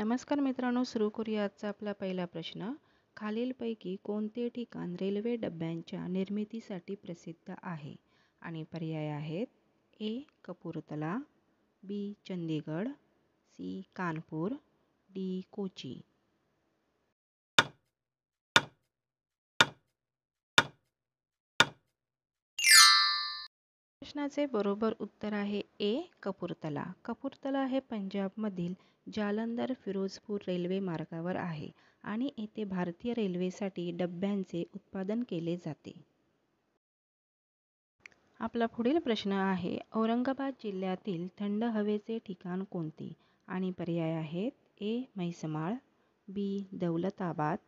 नमस्कार मित्रांनो, सुरू करूया आजचा आपला पहिला प्रश्न. खालीलपैकी कोणते ठिकाण रेल्वे डब्यांच्या निर्मितीसाठी प्रसिद्ध आहे? आणि पर्याय आहेत: ए. कपूरथला, बी. चंदीगड, सी. कानपूर, डी. कोची. प्रश्नाचे बरोबर उत्तर आहे ए. कपूरथला. कपूरथला हे पंजाबमधील जालंधर फिरोजपूर रेल्वे मार्गावर आहे आणि येथे भारतीय रेल्वेसाठी डब्यांचे उत्पादन केले जाते. आपला पुढील प्रश्न आहे: औरंगाबाद जिल्ह्यातील थंड हवेचे ठिकाण कोणते? आणि पर्याय आहेत: ए. म्हैसमाळ, बी. दौलताबाद,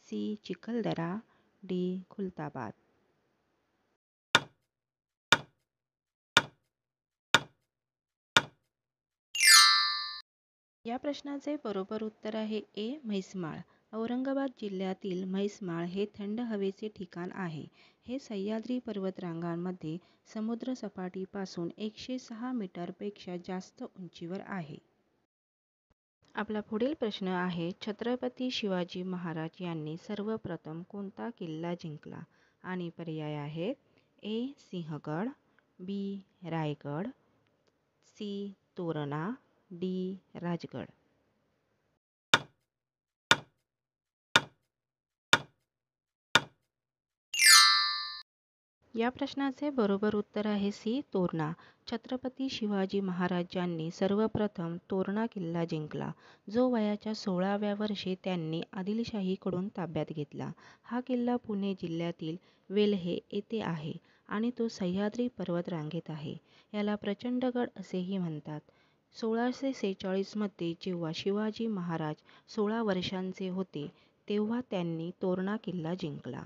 सी. चिखलदरा, डी. खुलताबाद. या प्रश्नाचे बरोबर उत्तर आहे ए. म्हैसमाळ. औरंगाबाद जिल्ह्यातील म्हैसमाळ हे थंड हवेचे ठिकाण आहे. हे सह्याद्री पर्वतरांगांमध्ये समुद्रसपाटीपासून 106 मीटरपेक्षा जास्त उंचीवर आहे. आपला पुढील प्रश्न आहे: छत्रपती शिवाजी महाराज यांनी सर्वप्रथम कोणता किल्ला जिंकला? आणि पर्याय आहेत: ए. सिंहगड, बी. रायगड, सी. तोरणा, डी. राजगड. या प्रश्नाचे बरोबर उत्तर आहे सी. तोरणा. छत्रपती शिवाजी महाराजांनी सर्वप्रथम तोरणा किल्ला जिंकला, जो वयाच्या 16व्या वर्षी त्यांनी आदिलशाहीकडून ताब्यात घेतला. हा किल्ला पुणे जिल्ह्यातील वेल्हे येथे आहे आणि तो सह्याद्री पर्वतरांगेत आहे. याला प्रचंडगड असेही म्हणतात. 1646 मध्ये जेव्हा शिवाजी महाराज 16 वर्षांचे होते, तेव्हा त्यांनी तोरणा किल्ला जिंकला.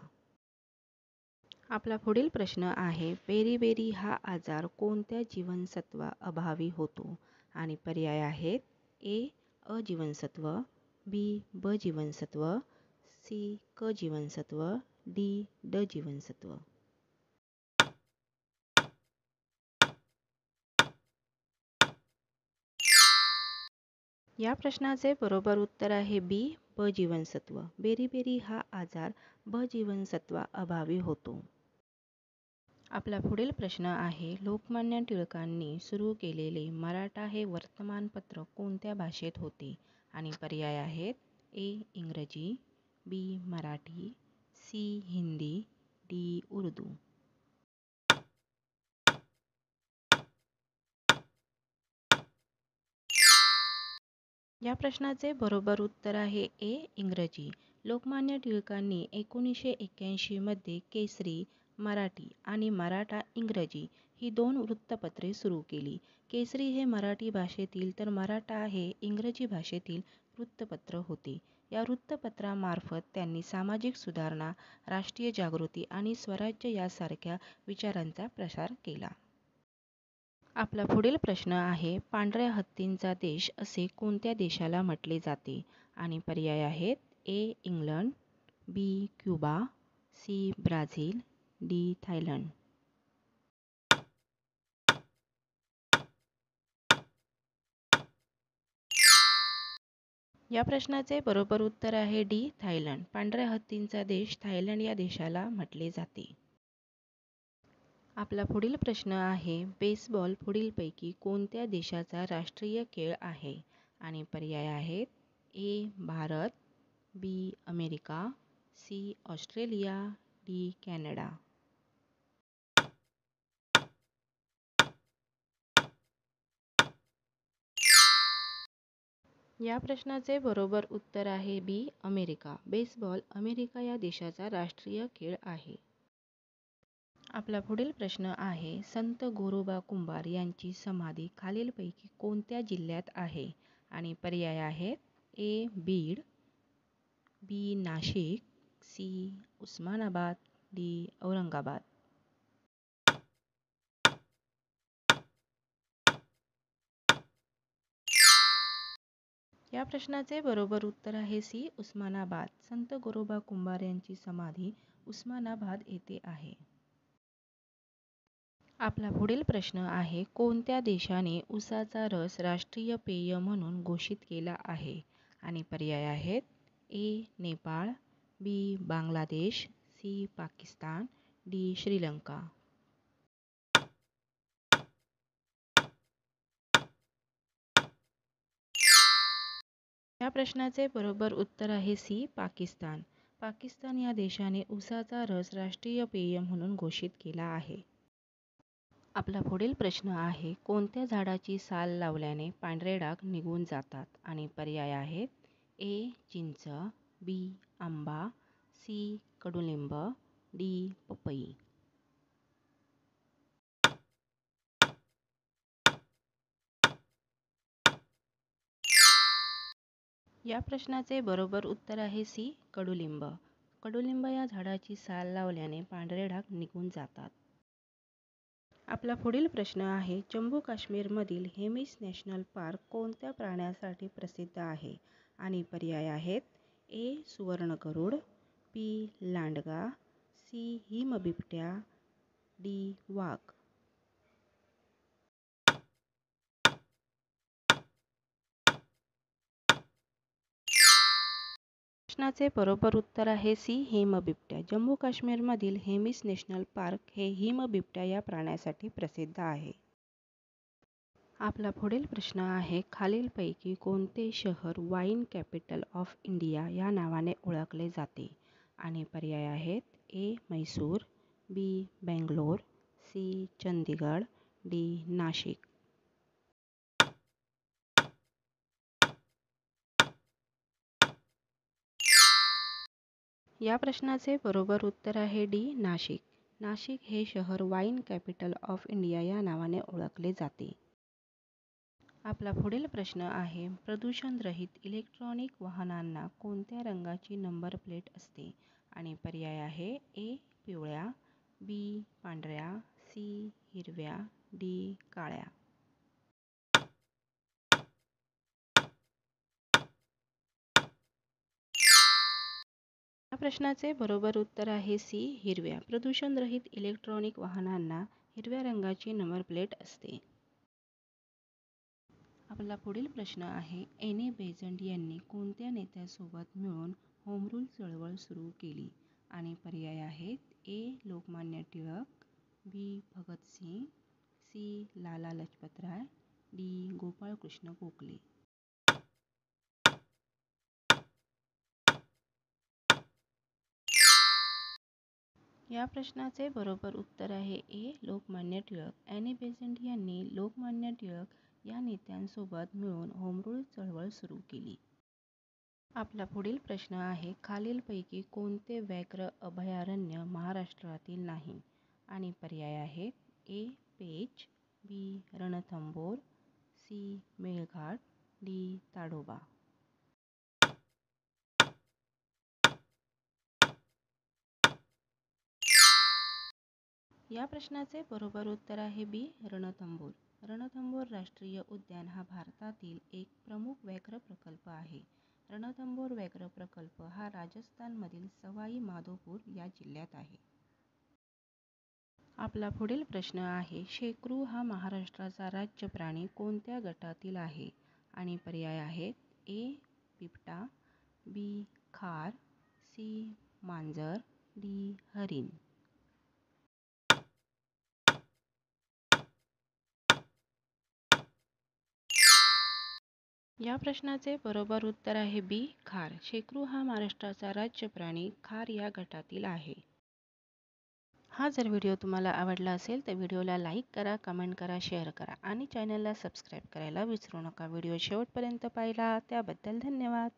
आपला पुढील प्रश्न आहे: बेरी हा आजार कोणत्या जीवनसत्वा अभावी होतो? आणि पर्याय आहेत: ए. अ जीवनसत्व, बी. ब जीवनसत्व, सी. क जीवनसत्व, डी. ड जीवनसत्व. या प्रश्नाचे बरोबर उत्तर आहे बी. ब जीवनसत्व. बेरी हा आजार ब जीवनसत्वा अभावी होतो. आपला पुढील प्रश्न आहे: लोकमान्य टिळकांनी सुरू केलेले मराठा हे वर्तमानपत्र कोणत्या भाषेत होते? आणि पर्याय आहेत: ए. इंग्रजी, बी. मराठी, सी. हिंदी, डी. उर्दू. या प्रश्नाचे बरोबर उत्तर आहे ए. इंग्रजी. लोकमान्य टिळकांनी 1981 मध्ये केसरी मराठी आणि मराठा इंग्रजी ही 2 वृत्तपत्रे सुरू केली. केसरी हे मराठी भाषेतील तर मराठा हे इंग्रजी भाषेतील वृत्तपत्र होते. या वृत्तपत्रामार्फत त्यांनी सामाजिक सुधारणा, राष्ट्रीय जागृती आणि स्वराज्य यासारख्या विचारांचा प्रसार केला. आपला पुढील प्रश्न आहे: पांढऱ्या हत्तींचा देश असे कोणत्या देशाला म्हटले जाते? आणि पर्याय आहेत: A. England, B. Cuba, C. Brazil, D. Thailand. या प्रश्नाचे बरोबर उत्तर आहे डी. थायलंड. पांढऱ्या हत्तींचा देश थायलंड या देशाला म्हटले जाते. आपला पुढील प्रश्न आहे: बेसबॉल पुढीलपैकी कोणत्या देशाचा राष्ट्रीय खेळ आहे? आणि पर्याय आहेत: A. Bharat, B. America, C. Australia, D. Canada. या प्रश्नाचे बरोबर उत्तर आहे बी. अमेरिका. बेसबॉल अमेरिका या देशाचा राष्ट्रीय खेळ आहे. आपला पुढील प्रश्न आहे: संत गोरोबा कुंभार यांची समाधी खालीलपैकी कोणत्या जिल्ह्यात आहे? आणि पर्याय आहेत: ए. बीड, बी. नाशिक, सी. उस्मानाबाद, डी. औरंगाबाद. या प्रश्नाचे बरोबर उत्तर आहे सी. उस्मानाबाद. संत गोरोबा कुंभार यांची समाधी उस्मानाबाद येथे आहे. आपला पुढील प्रश्न आहे: कोणत्या देशाने उसाचा रस राष्ट्रीय पेय म्हणून घोषित केला आहे? आणि पर्याय आहेत ए नेपाळ, बी बांगलादेश, सी पाकिस्तान, डी श्रीलंका. या प्रश्नाचे बरोबर उत्तर आहे सी पाकिस्तान. पाकिस्तान या देशाने उसाचा रस राष्ट्रीय पेय म्हणून घोषित केला आहे. आपला पुढील प्रश्न आहे कोणत्या झाडाची साल लावल्याने पांढरे डाग निघून जातात? आणि पर्याय आहेत ए चिंच, बी आंबा, सी कडुलिंब, डी पपई. या प्रश्नाचे बरोबर उत्तर आहे सी कडुलिंब. कडुलिंब या झाडाची साल लावल्याने पांढरे डाग निघून जातात. आपला पुढील प्रश्न आहे जम्मू काश्मीरमधील हेमिस नॅशनल पार्क कोणत्या प्राण्यासाठी प्रसिद्ध आहे? आणि पर्याय आहेत ए सुवर्ण गरुड, बी लांडगा, सी हिमबिबट्या, डी वाघ. प्रश्नाचे बरोबर उत्तर आहे सी हिमबिबट्या. जम्मू काश्मीरमधील हेमिस नॅशनल पार्क हे हिमबिबट्या या प्राण्यासाठी प्रसिद्ध आहे. आपला पुढील प्रश्न आहे खालीलपैकी कोणते शहर वाईन कॅपिटल ऑफ इंडिया या नावाने ओळखले जाते? आणि पर्याय आहेत ए म्हैसूर, बी बेंगलोर, सी चंदीगड, डी नाशिक. या प्रश्नाचे बरोबर उत्तर आहे डी नाशिक. नाशिक हे शहर वाईन कॅपिटल ऑफ इंडिया या नावाने ओळखले जाते. आपला पुढील प्रश्न आहे प्रदूषणरहित इलेक्ट्रॉनिक वाहनांना कोणत्या रंगाची नंबर प्लेट असते? आणि पर्याय आहे ए पिवळ्या, बी पांढऱ्या, सी हिरव्या, डी काळ्या. या प्रश्नाचे बरोबर उत्तर आहे सी हिरव्या. प्रदूषणरहित इलेक्ट्रॉनिक वाहनांना हिरव्या रंगाची नंबर प्लेट असते. आपला पुढील प्रश्न आहे एनी बेझंट यांनी कोणत्या नेत्यासोबत मिळून होम रूल चळवळ सुरू केली? आणि पर्याय आहेत ए लोकमान्य टिळक, बी भगतसिंग, सी लाला लजपतराय, डी गोपाळकृष्ण गोखले. या प्रश्नाचे बरोबर उत्तर आहे ए लोकमान्य टिळक. एनी बेझंट यांनी लोकमान्य टिळक या नेत्यांसोबत मिळून होम रूल चळवळ सुरू केली. आपला पुढील प्रश्न आहे खालीलपैकी कोणते व्याघ्र अभयारण्य महाराष्ट्रातील नाही? आणि पर्याय आहेत ए पेंच, बी रणथंबोर, सी मेळघाट, डी ताडोबा. या प्रश्नाचे बरोबर उत्तर आहे बी रणथंबोर. रणथंबोर राष्ट्रीय उद्यान हा भारतातील एक प्रमुख व्याघ्र प्रकल्प आहे. रणथंबोर व्याघ्र प्रकल्प हा राजस्थानमधील सवाई माधोपूर या जिल्ह्यात आहे. आपला पुढील प्रश्न आहे शेकरू हा महाराष्ट्राचा राज्य प्राणी कोणत्या गटातील आहे? आणि पर्याय आहेत ए बिबटा, बी खार, सी मांजर, डी हरिण. या प्रश्नाचे बरोबर उत्तर आहे बी खार. शेकरू हा महाराष्ट्राचा राज्य प्राणी खार या गटातील आहे. हा जर व्हिडिओ तुम्हाला आवडला असेल तर व्हिडिओला लाईक करा, कमेंट करा, शेअर करा आणि चॅनलला सबस्क्राईब करायला विसरू नका. व्हिडिओ शेवटपर्यंत पाहिला त्याबद्दल धन्यवाद.